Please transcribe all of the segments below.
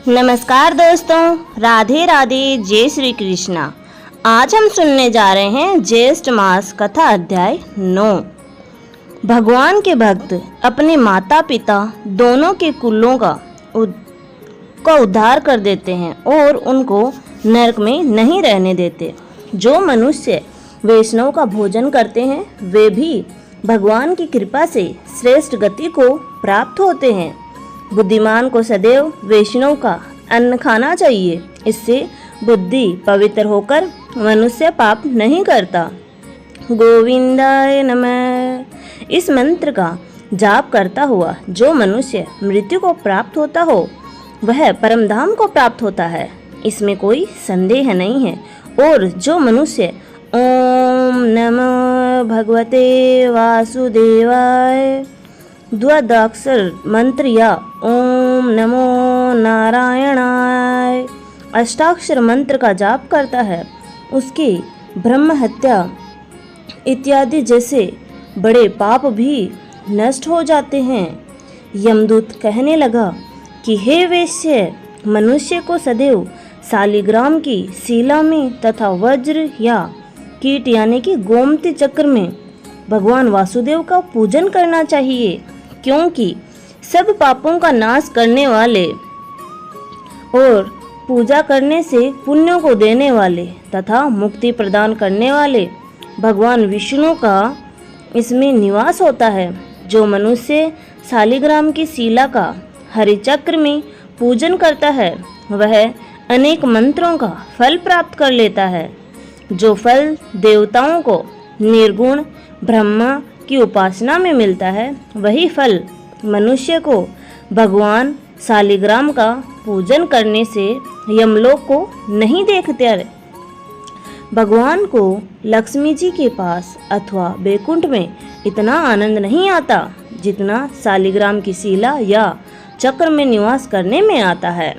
नमस्कार दोस्तों, राधे राधे, जय श्री कृष्णा। आज हम सुनने जा रहे हैं ज्येष्ठ मास कथा अध्याय 9। भगवान के भक्त अपने माता पिता दोनों के कुलों का उद्धार कर देते हैं और उनको नरक में नहीं रहने देते। जो मनुष्य वैष्णव का भोजन करते हैं वे भी भगवान की कृपा से श्रेष्ठ गति को प्राप्त होते हैं। बुद्धिमान को सदैव वैष्णव का अन्न खाना चाहिए। इससे बुद्धि पवित्र होकर मनुष्य पाप नहीं करता। गोविंदाय नमः। इस मंत्र का जाप करता हुआ जो मनुष्य मृत्यु को प्राप्त होता हो वह परमधाम को प्राप्त होता है, इसमें कोई संदेह नहीं है। और जो मनुष्य ओम नमः भगवते वासुदेवाय द्वादशाक्षर मंत्र या ओम नमो नारायणाय अष्टाक्षर मंत्र का जाप करता है, उसकी ब्रह्म हत्या इत्यादि जैसे बड़े पाप भी नष्ट हो जाते हैं। यमदूत कहने लगा कि हे वैश्य, मनुष्य को सदैव शालिग्राम की शिला में तथा वज्र या कीट यानी कि गोमती चक्र में भगवान वासुदेव का पूजन करना चाहिए, क्योंकि सब पापों का नाश करने वाले और पूजा करने से पुण्यों को देने वाले तथा मुक्ति प्रदान करने वाले भगवान विष्णु का इसमें निवास होता है। जो मनुष्य शालिग्राम की शिला का हरिचक्र में पूजन करता है वह अनेक मंत्रों का फल प्राप्त कर लेता है। जो फल देवताओं को निर्गुण ब्रह्मा की उपासना में मिलता है, वही फल मनुष्य को भगवान शालिग्राम का पूजन करने से यमलोक को नहीं देखते। भगवान को लक्ष्मी जी के पास अथवा बैकुंठ में इतना आनंद नहीं आता जितना शालिग्राम की शिला या चक्र में निवास करने में आता है।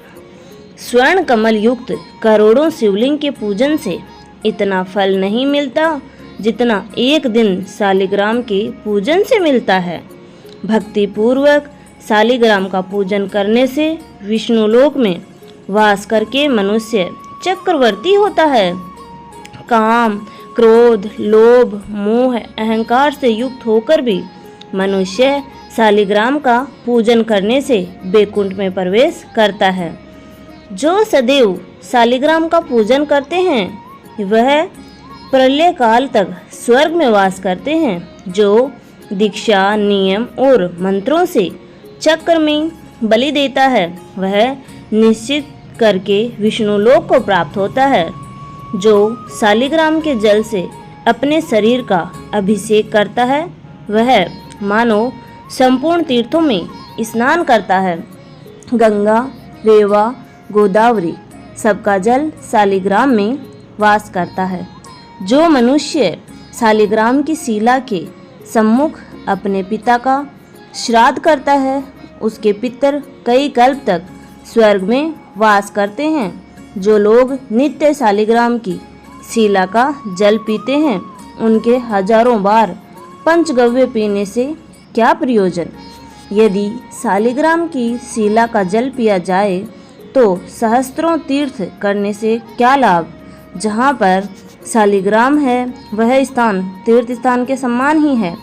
स्वर्ण कमल युक्त करोड़ों शिवलिंग के पूजन से इतना फल नहीं मिलता जितना एक दिन शालिग्राम के पूजन से मिलता है। भक्ति पूर्वक शालिग्राम का पूजन करने से विष्णुलोक में वास करके मनुष्य चक्रवर्ती होता है। काम, क्रोध, लोभ, मोह, अहंकार से युक्त होकर भी मनुष्य शालिग्राम का पूजन करने से बैकुंठ में प्रवेश करता है। जो सदैव शालिग्राम का पूजन करते हैं वह प्रलय काल तक स्वर्ग में वास करते हैं। जो दीक्षा, नियम और मंत्रों से चक्र में बलि देता है वह निश्चित करके विष्णुलोक को प्राप्त होता है। जो शालिग्राम के जल से अपने शरीर का अभिषेक करता है वह मानो संपूर्ण तीर्थों में स्नान करता है। गंगा, रेवा, गोदावरी सबका जल शालिग्राम में वास करता है। जो मनुष्य शालिग्राम की शिला के सम्मुख अपने पिता का श्राद्ध करता है उसके पितर कई कल्प तक स्वर्ग में वास करते हैं। जो लोग नित्य शालिग्राम की शिला का जल पीते हैं उनके हजारों बार पंचगव्य पीने से क्या प्रयोजन। यदि शालिग्राम की शिला का जल पिया जाए तो सहस्त्रों तीर्थ करने से क्या लाभ। जहाँ पर शालिग्राम है वह स्थान तीर्थ स्थान के समान ही है।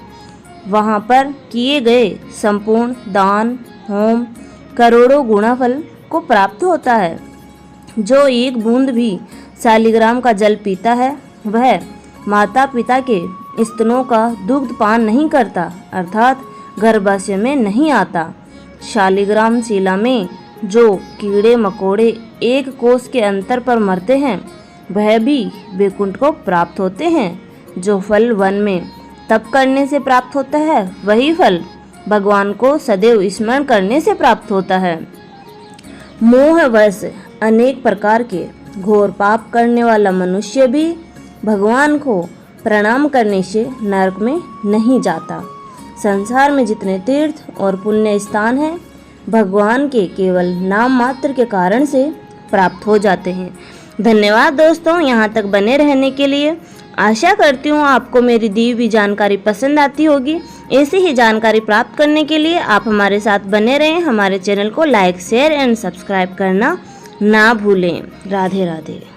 वहाँ पर किए गए संपूर्ण दान, होम करोड़ों गुणा फल को प्राप्त होता है। जो एक बूंद भी शालिग्राम का जल पीता है वह माता पिता के स्तनों का दुग्ध पान नहीं करता, अर्थात गर्भाशय में नहीं आता। शालिग्राम शिला में जो कीड़े मकोड़े एक कोस के अंतर पर मरते हैं वह भी बैकुंठ को प्राप्त होते हैं। जो फल वन में तप करने से प्राप्त होता है वही फल भगवान को सदैव स्मरण करने से प्राप्त होता है। मोहवश अनेक प्रकार के घोर पाप करने वाला मनुष्य भी भगवान को प्रणाम करने से नरक में नहीं जाता। संसार में जितने तीर्थ और पुण्य स्थान हैं भगवान के केवल नाम मात्र के कारण से प्राप्त हो जाते हैं। धन्यवाद दोस्तों, यहाँ तक बने रहने के लिए। आशा करती हूँ आपको मेरी दी हुई जानकारी पसंद आती होगी। ऐसी ही जानकारी प्राप्त करने के लिए आप हमारे साथ बने रहें। हमारे चैनल को लाइक, शेयर एंड सब्सक्राइब करना ना भूलें। राधे राधे।